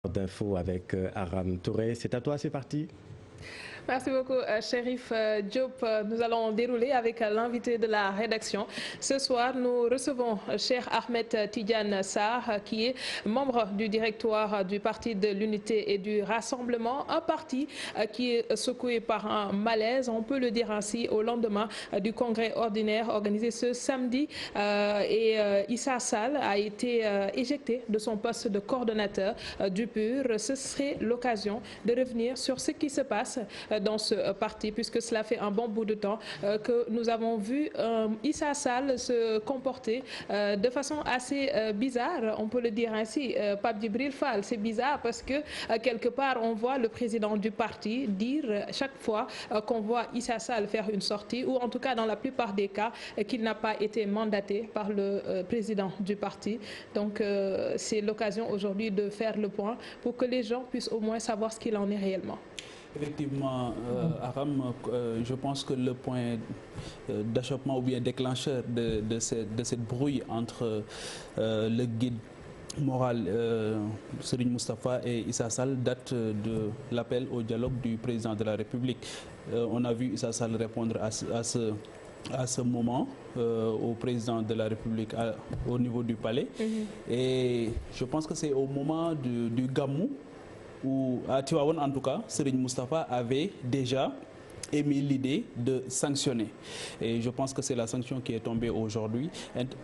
d'infos avec Aram Touré. C'est à toi, c'est parti. Merci beaucoup, Chérif Diop. Nous allons dérouler avec l'invité de la rédaction. Ce soir, nous recevons Cheikh Ahmed Tidiane Sarr, qui est membre du directoire du Parti de l'Unité et du Rassemblement, un parti qui est secoué par un malaise, on peut le dire ainsi, au lendemain du congrès ordinaire organisé ce samedi. Issa Sall a été éjecté de son poste de coordonnateur du PUR. Ce serait l'occasion de revenir sur ce qui se passe dans ce parti, puisque cela fait un bon bout de temps que nous avons vu Issa Sall se comporter de façon assez bizarre, on peut le dire ainsi. Pape Djibril Fall, c'est bizarre parce que quelque part on voit le président du parti dire chaque fois qu'on voit Issa Sall faire une sortie, ou en tout cas dans la plupart des cas qu'il n'a pas été mandaté par le président du parti. Donc c'est l'occasion aujourd'hui de faire le point pour que les gens puissent au moins savoir ce qu'il en est réellement. Effectivement, Aram, je pense que le point d'achoppement ou bien déclencheur de cette brouille entre le guide moral Serigne Moustapha et Issa Sall date de l'appel au dialogue du président de la République. On a vu Issa Sall répondre à ce moment au président de la République au niveau du palais. Et je pense que c'est au moment du Gamou, où à Tivaouane en tout cas, Serigne Moustapha avait déjà émis l'idée de sanctionner. Et je pense que c'est la sanction qui est tombée aujourd'hui.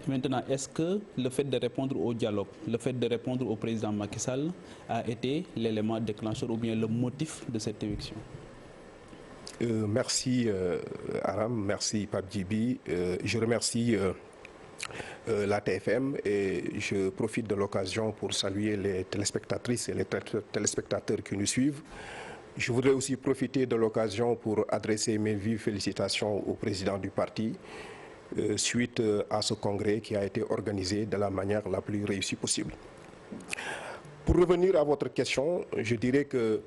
Maintenant, est-ce que le fait de répondre au dialogue, le fait de répondre au président Macky Sall a été l'élément déclencheur ou bien le motif de cette éviction? Merci Aram, merci Pape Djibi. Je remercie la TFM et je profite de l'occasion pour saluer les téléspectatrices et les téléspectateurs qui nous suivent. Je voudrais aussi profiter de l'occasion pour adresser mes vives félicitations au président du parti suite à ce congrès qui a été organisé de la manière la plus réussie possible. Pour revenir à votre question, je dirais que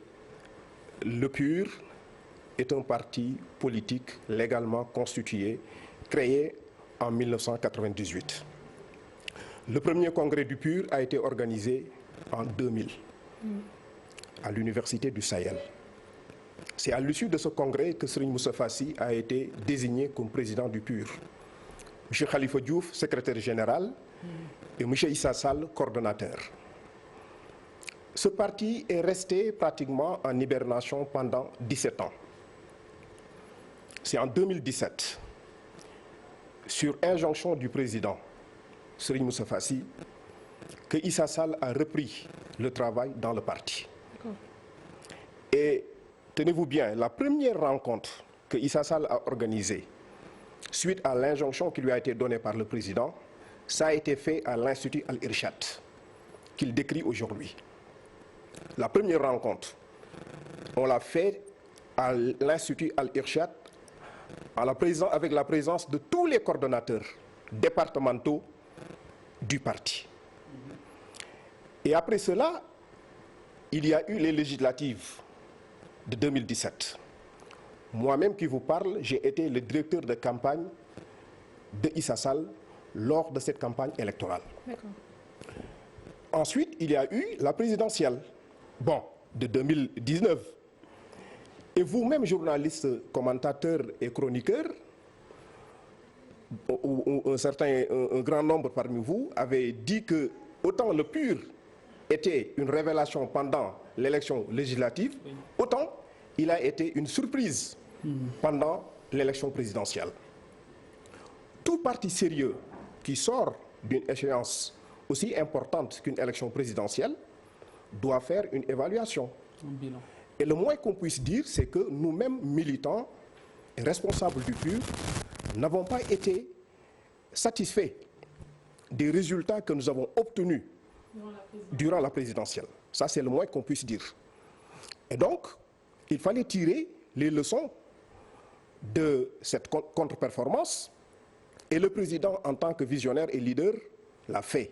le PUR est un parti politique légalement constitué, créé en 1998. Le premier congrès du PUR a été organisé en 2000 à l'Université du Sahel. C'est à l'issue de ce congrès que Serigne Moustapha Sy a été désigné comme président du PUR. M. Khalifa Diouf, secrétaire général, et M. Issa Sall, coordonnateur. Ce parti est resté pratiquement en hibernation pendant 17 ans. C'est en 2017, sur injonction du président Serigne Moustapha Sy, que Issa Sall a repris le travail dans le parti. Et tenez-vous bien, la première rencontre que Issa Sall a organisée suite à l'injonction qui lui a été donnée par le président, ça a été fait à l'Institut Al-Irshad, qu'il décrit aujourd'hui. La première rencontre, on l'a fait à l'Institut Al-Irshad avec la présence de tous les coordonnateurs départementaux du parti. Et après cela, il y a eu les législatives de 2017. Moi-même qui vous parle, j'ai été le directeur de campagne de Issa Sall lors de cette campagne électorale. Ensuite, il y a eu la présidentielle, de 2019. Et vous-même, journaliste, commentateur et chroniqueur, un grand nombre parmi vous avait dit que autant le PUR était une révélation pendant l'élection législative, autant il a été une surprise pendant l'élection présidentielle. Tout parti sérieux qui sort d'une échéance aussi importante qu'une élection présidentielle doit faire une évaluation. Et le moins qu'on puisse dire, c'est que nous-mêmes, militants et responsables du PUR, n'avons pas été satisfaits des résultats que nous avons obtenus durant la présidentielle. Ça, c'est le moins qu'on puisse dire. Et donc, il fallait tirer les leçons de cette contre-performance, et le président, en tant que visionnaire et leader, l'a fait.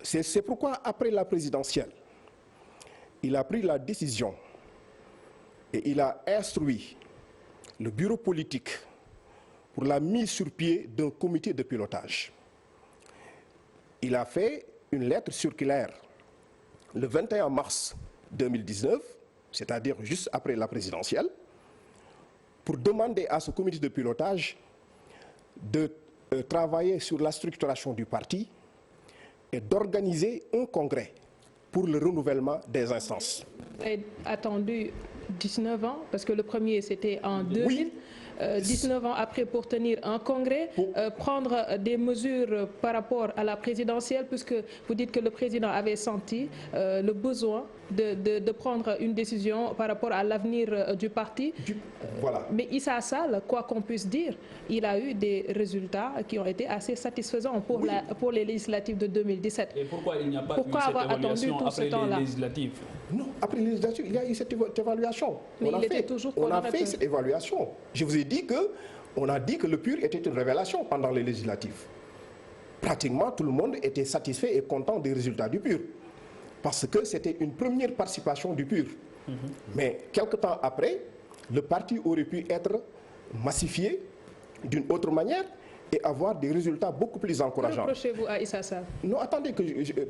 C'est pourquoi, après la présidentielle, il a pris la décision et il a instruit le bureau politique pour la mise sur pied d'un comité de pilotage. Il a fait une lettre circulaire le 21 mars 2019, c'est-à-dire juste après la présidentielle, pour demander à ce comité de pilotage de travailler sur la structuration du parti et d'organiser un congrès pour le renouvellement des instances. Vous avez attendu 19 ans, parce que le premier c'était en 2000. Oui. 19 ans après pour tenir un congrès, prendre des mesures par rapport à la présidentielle, puisque vous dites que le président avait senti le besoin de prendre une décision par rapport à l'avenir du parti. Voilà. Mais Issa Sall, quoi qu'on puisse dire, il a eu des résultats qui ont été assez satisfaisants pour les législatives de 2017. Et pourquoi il n'y a pas Pourquoi eu cette avoir attendu évaluation tout ce après temps-là? les législatives? Non, après les législatives, il y a eu cette évaluation. Mais il était toujours on a fait cette évaluation. Je vous ai dit qu'on a dit que le PUR était une révélation pendant les législatives. Pratiquement tout le monde était satisfait et content des résultats du PUR. Parce que c'était une première participation du PUR. Mais quelque temps après, le parti aurait pu être massifié d'une autre manière et avoir des résultats beaucoup plus encourageants. Que reprochez-vous à Issa Sall? Non, attendez,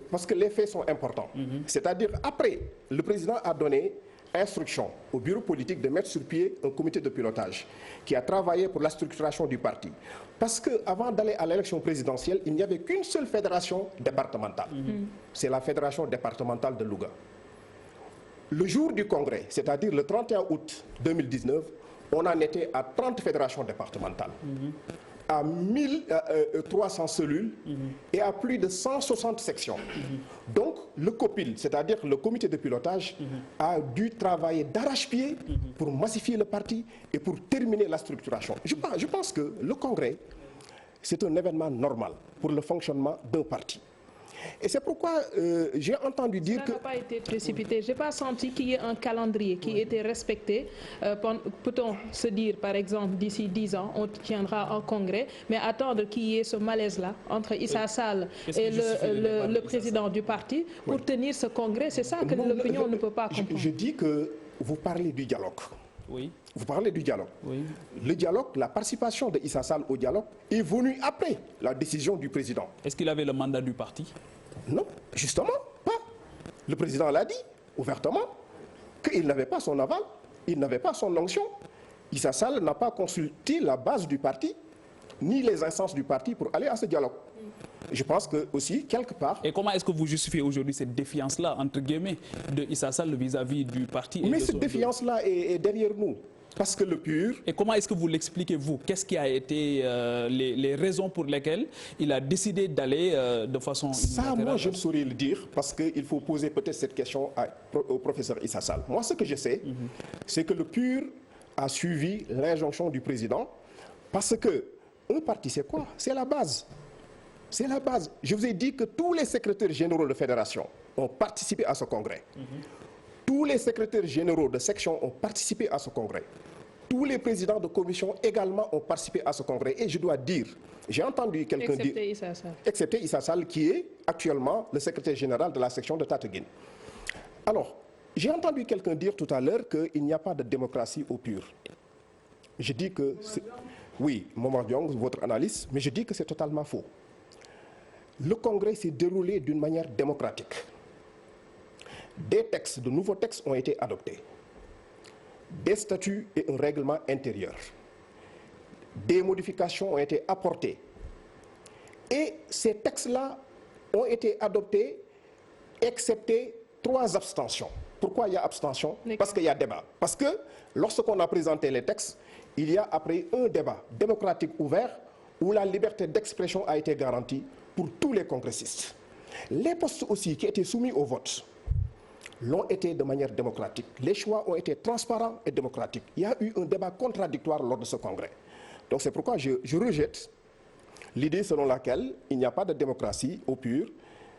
parce que les faits sont importants. C'est-à-dire, après, le président a donné instruction au bureau politique de mettre sur pied un comité de pilotage qui a travaillé pour la structuration du parti. Parce qu'avant d'aller à l'élection présidentielle, il n'y avait qu'une seule fédération départementale. C'est la fédération départementale de Louga. Le jour du congrès, c'est-à-dire le 31 août 2019, on en était à 30 fédérations départementales. À 1300 cellules et à plus de 160 sections. Donc, le COPIL, c'est-à-dire le comité de pilotage, a dû travailler d'arrache-pied pour massifier le parti et pour terminer la structuration. Je pense que le congrès, c'est un événement normal pour le fonctionnement d'un parti. Et c'est pourquoi j'ai entendu dire que... Ça n'a pas été précipité. Je n'ai pas senti qu'il y ait un calendrier qui était respecté. Peut-on se dire, par exemple, d'ici 10 ans, on tiendra un congrès, mais attendre qu'il y ait ce malaise-là entre Issa Sall et le président du parti pour tenir ce congrès, c'est ça que l'opinion ne peut pas comprendre. Je dis que vous parlez du dialogue. Oui. Vous parlez du dialogue. Oui. Le dialogue, la participation de Issa Sall au dialogue est venue après la décision du président. Est-ce qu'il avait le mandat du parti? Non, justement, pas. Le président l'a dit ouvertement qu'il n'avait pas son aval, il n'avait pas son onction. Issa Sall n'a pas consulté la base du parti, ni les instances du parti pour aller à ce dialogue. Je pense que aussi, quelque part... Et comment est-ce que vous justifiez aujourd'hui cette défiance-là, entre guillemets, de Issa Sall vis-à-vis du parti? Mais cette défiance-là est derrière nous. Parce que le PUR... Et comment est-ce que vous l'expliquez, vous? Qu'est-ce qui a été les raisons pour lesquelles il a décidé d'aller de façon... Ça, moi, je ne saurais le dire, parce qu'il faut poser peut-être cette question au professeur Issa Sall. Moi, ce que je sais, c'est que le PUR a suivi l'injonction du président, parce que un parti, c'est quoi? C'est la base. C'est la base. Je vous ai dit que tous les secrétaires généraux de fédération ont participé à ce congrès. Tous les secrétaires généraux de section ont participé à ce congrès. Tous les présidents de commission également ont participé à ce congrès. Et je dois dire, j'ai entendu quelqu'un dire... Excepté Issa Sall, qui est actuellement le secrétaire général de la section de Tataguine. Alors, j'ai entendu quelqu'un dire tout à l'heure qu'il n'y a pas de démocratie au PUR. Je dis que... Oui, Momar Diong, votre analyse, mais je dis que c'est totalement faux. Le congrès s'est déroulé d'une manière démocratique. Des textes, de nouveaux textes ont été adoptés. Des statuts et un règlement intérieur. Des modifications ont été apportées. Et ces textes-là ont été adoptés, excepté 3 abstentions. Pourquoi il y a abstention? Parce qu'il y a débat. Parce que lorsqu'on a présenté les textes, il y a après un débat démocratique ouvert où la liberté d'expression a été garantie pour tous les congressistes. Les postes aussi qui étaient soumis au vote l'ont été de manière démocratique. Les choix ont été transparents et démocratiques. Il y a eu un débat contradictoire lors de ce congrès. Donc c'est pourquoi je rejette l'idée selon laquelle il n'y a pas de démocratie au PUR.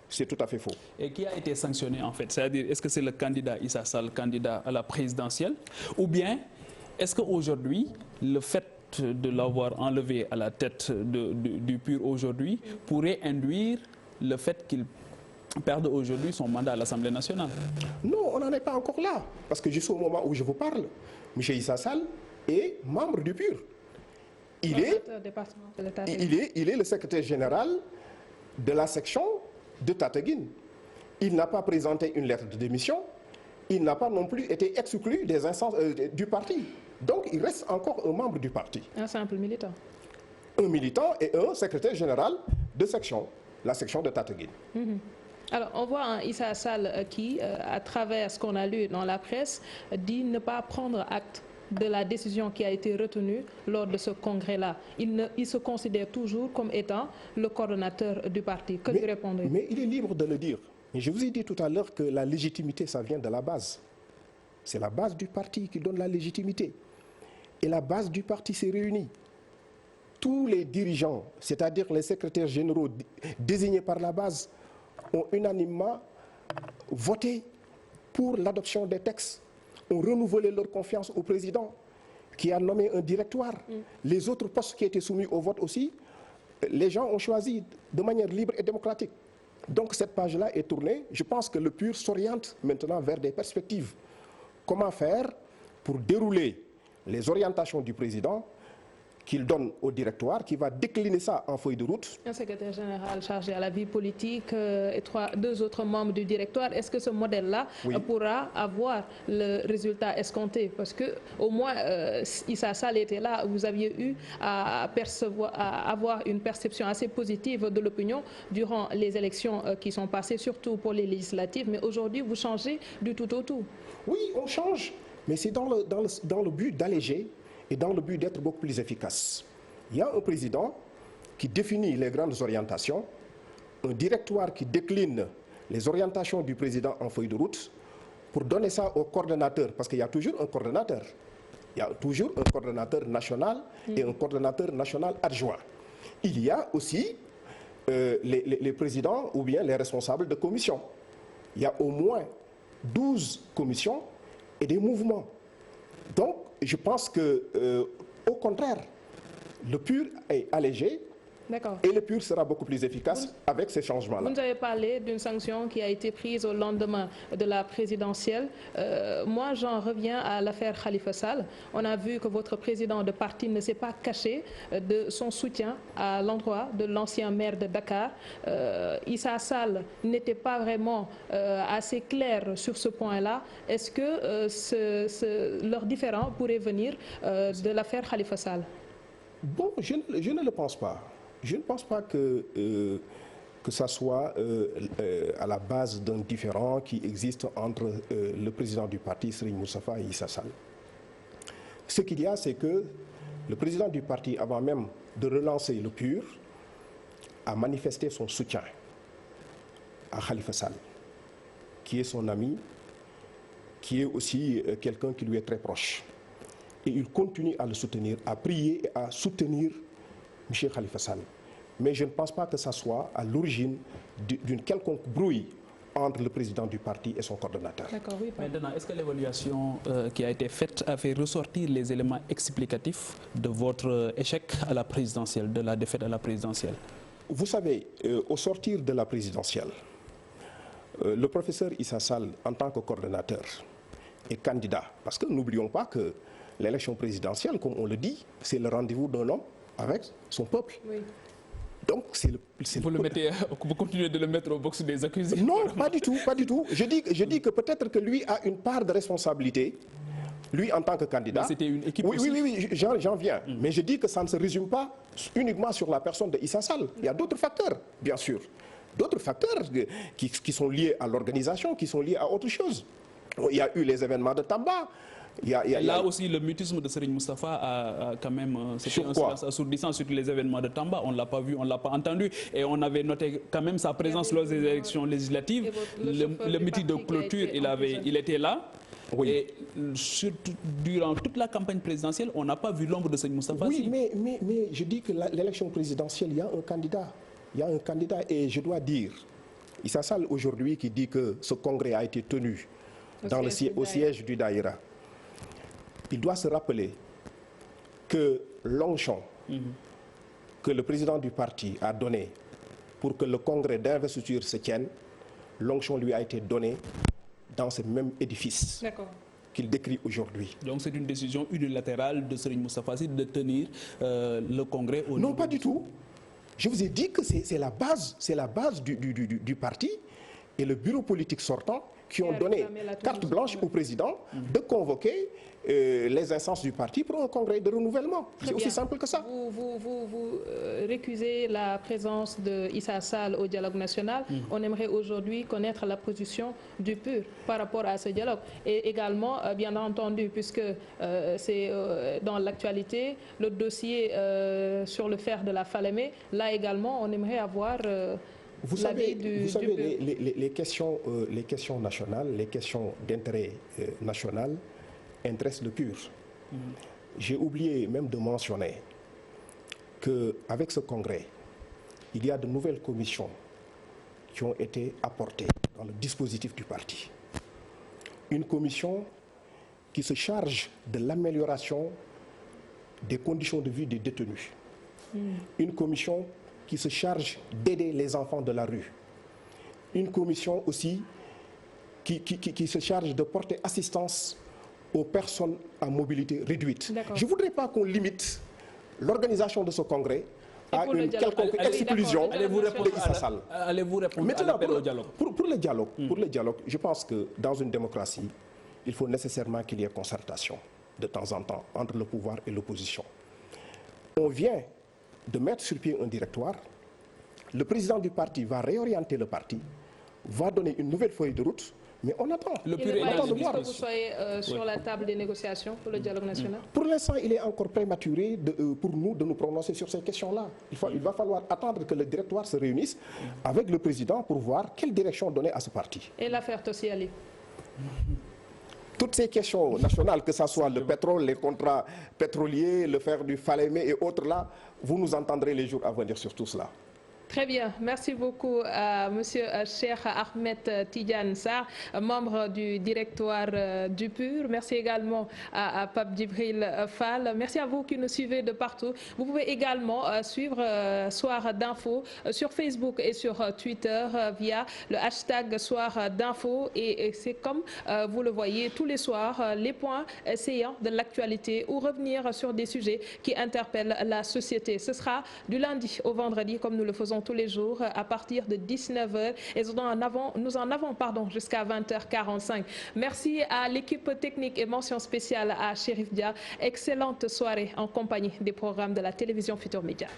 C'est tout à fait faux. Et qui a été sanctionné en fait? C'est-à-dire, est-ce que c'est le candidat Issa Sall, candidat à la présidentielle? Ou bien, est-ce qu'aujourd'hui, le fait de l'avoir enlevé à la tête du PUR aujourd'hui pourrait induire le fait qu'il perde aujourd'hui son mandat à l'Assemblée nationale? Non, on n'en est pas encore là. Parce que jusqu'au moment où je vous parle, M. Issa Sall est membre du PUR. Il est le secrétaire général de la section de Tataguine. il n'a pas présenté une lettre de démission, il n'a pas non plus été exclu des instances du parti. Donc il reste encore un membre du parti. Un simple militant. Un militant et un secrétaire général de section, la section de Tataguine. Alors, on voit un Issa Sall qui, à travers ce qu'on a lu dans la presse, dit ne pas prendre acte de la décision qui a été retenue lors de ce congrès-là. Il se considère toujours comme étant le coordonnateur du parti. Que lui répondez-vous? Mais il est libre de le dire. Et je vous ai dit tout à l'heure que la légitimité, ça vient de la base. C'est la base du parti qui donne la légitimité. Et la base du parti s'est réunie. Tous les dirigeants, c'est-à-dire les secrétaires généraux désignés par la base, ont unanimement voté pour l'adoption des textes, ont renouvelé leur confiance au président qui a nommé un directoire. Les autres postes qui étaient soumis au vote aussi, les gens ont choisi de manière libre et démocratique. Donc cette page-là est tournée. Je pense que le PUR s'oriente maintenant vers des perspectives. Comment faire pour dérouler les orientations du président qu'il donne au directoire, qui va décliner ça en feuille de route. Un secrétaire général chargé à la vie politique et deux autres membres du directoire. Est-ce que ce modèle-là pourra avoir le résultat escompté? Parce que au moins, Issa Sall était là, vous aviez eu à avoir une perception assez positive de l'opinion durant les élections qui sont passées, surtout pour les législatives. Mais aujourd'hui, vous changez du tout au tout. Oui, on change, mais c'est dans le but d'alléger et dans le but d'être beaucoup plus efficace. Il y a un président qui définit les grandes orientations, un directoire qui décline les orientations du président en feuille de route pour donner ça au coordonnateur, parce qu'il y a toujours un coordonnateur. Il y a toujours un coordonnateur national et un coordonnateur national adjoint. Il y a aussi les présidents ou bien les responsables de commission. Il y a au moins 12 commissions et des mouvements. Donc, je pense que, au contraire, le PUR est allégé et le PUR sera beaucoup plus efficace avec ces changements-là. Vous nous avez parlé d'une sanction qui a été prise au lendemain de la présidentielle. Moi, j'en reviens à l'affaire Khalifa Sall. On a vu que votre président de parti ne s'est pas caché de son soutien à l'endroit de l'ancien maire de Dakar. Issa Sall n'était pas vraiment assez clair sur ce point-là. Est-ce que leur différend pourrait venir de l'affaire Khalifa Sall? Bon, je ne le pense pas. Je ne pense pas que ça soit à la base d'un différend qui existe entre le président du parti, Serigne Moustapha, et Issa Sall. Ce qu'il y a, c'est que le président du parti, avant même de relancer le PUR, a manifesté son soutien à Khalifa Sall, qui est son ami, qui est aussi quelqu'un qui lui est très proche. Et il continue à le soutenir, à prier et à soutenir M. Khalifa Sall. Mais je ne pense pas que ça soit à l'origine d'une quelconque brouille entre le président du parti et son coordonnateur. Oui, maintenant, est-ce que l'évaluation qui a été faite a fait ressortir les éléments explicatifs de votre échec à la présidentielle, de la défaite à la présidentielle? Vous savez, au sortir de la présidentielle, le professeur Issa Sall, en tant que coordonnateur, est candidat. Parce que n'oublions pas que l'élection présidentielle, comme on le dit, c'est le rendez-vous d'un homme avec son peuple. Oui. Donc, vous continuez de le mettre au box des accusés? Non, pas du tout, pas du tout. Je dis que peut-être que lui a une part de responsabilité, lui en tant que candidat. C'était une équipe aussi. Oui, j'en viens. Mais je dis que ça ne se résume pas uniquement sur la personne de Issa Sall. Il y a d'autres facteurs, bien sûr. D'autres facteurs qui sont liés à l'organisation, qui sont liés à autre chose. Il y a eu les événements de Tamba. Là aussi, le mutisme de Serigne Moustapha a quand même... C'était un silence assourdissant sur les événements de Tamba. On ne l'a pas vu, on ne l'a pas entendu. Et on avait noté quand même sa présence lors des élections législatives. Le meeting de clôture, il était là. Oui. Et durant toute la campagne présidentielle, on n'a pas vu l'ombre de Serigne Moustapha. Oui, mais je dis que l'élection présidentielle, il y a un candidat. Il y a un candidat et je dois dire, Issa Sall aujourd'hui qui dit que ce congrès a été tenu au siège du Daïra. Il doit se rappeler que l'onction que le président du parti a donné pour que le congrès d'investiture se tienne, l'onction lui a été donnée dans ce même édifice qu'il décrit aujourd'hui. Donc c'est une décision unilatérale de Serigne Moustapha Sy de tenir le congrès au Non, pas du tout. Je vous ai dit que c'est la base du parti et le bureau politique sortant qui ont donné carte blanche au président de convoquer les instances du parti pour un congrès de renouvellement. C'est aussi simple que ça. Vous récusez la présence de Issa Sall au dialogue national. On aimerait aujourd'hui connaître la position du PUR par rapport à ce dialogue. Et également, bien entendu, puisque c'est dans l'actualité, le dossier sur le fer de la Falémé, là également, on aimerait avoir... Vous savez, les questions nationales, les questions d'intérêt national intéressent le PUR. J'ai oublié même de mentionner qu'avec ce congrès, il y a de nouvelles commissions qui ont été apportées dans le dispositif du parti. Une commission qui se charge de l'amélioration des conditions de vie des détenus. Une commission qui se charge d'aider les enfants de la rue. Une commission aussi qui se charge de porter assistance aux personnes à mobilité réduite. Je ne voudrais pas qu'on limite l'organisation de ce congrès à une quelconque exclusion d'Issa Sall. Allez-vous répondre maintenant, à l'appel au dialogue? Pour le dialogue, je pense que dans une démocratie, il faut nécessairement qu'il y ait concertation de temps en temps entre le pouvoir et l'opposition. On vient de mettre sur pied un directoire, le président du parti va réorienter le parti, va donner une nouvelle feuille de route, mais on attend. Le PUR est de voir. Que vous soyez sur la table des négociations pour le dialogue national? Pour l'instant, il est encore prématuré pour nous de nous prononcer sur ces questions-là. Il va falloir attendre que le directoire se réunisse avec le président pour voir quelle direction donner à ce parti. Et l'affaire Tossiali? Toutes ces questions nationales, que ce soit le pétrole, les contrats pétroliers, le fer du Falémé et autres là, vous nous entendrez les jours à venir sur tout cela. Très bien, merci beaucoup à Monsieur Cheikh Ahmed Tidiane Sarr, membre du directoire du PUR. Merci également à Pape Djibril Fall. Merci à vous qui nous suivez de partout. Vous pouvez également suivre Soir d'Info sur Facebook et sur Twitter via le hashtag Soir d'Info. Et c'est comme vous le voyez tous les soirs, les points saillants de l'actualité ou revenir sur des sujets qui interpellent la société. Ce sera du lundi au vendredi comme nous le faisons tous les jours à partir de 19h et nous en avons jusqu'à 20h45. Merci à l'équipe technique et mention spéciale à Chérif Dia. Excellente soirée en compagnie des programmes de la télévision Futurs Médias.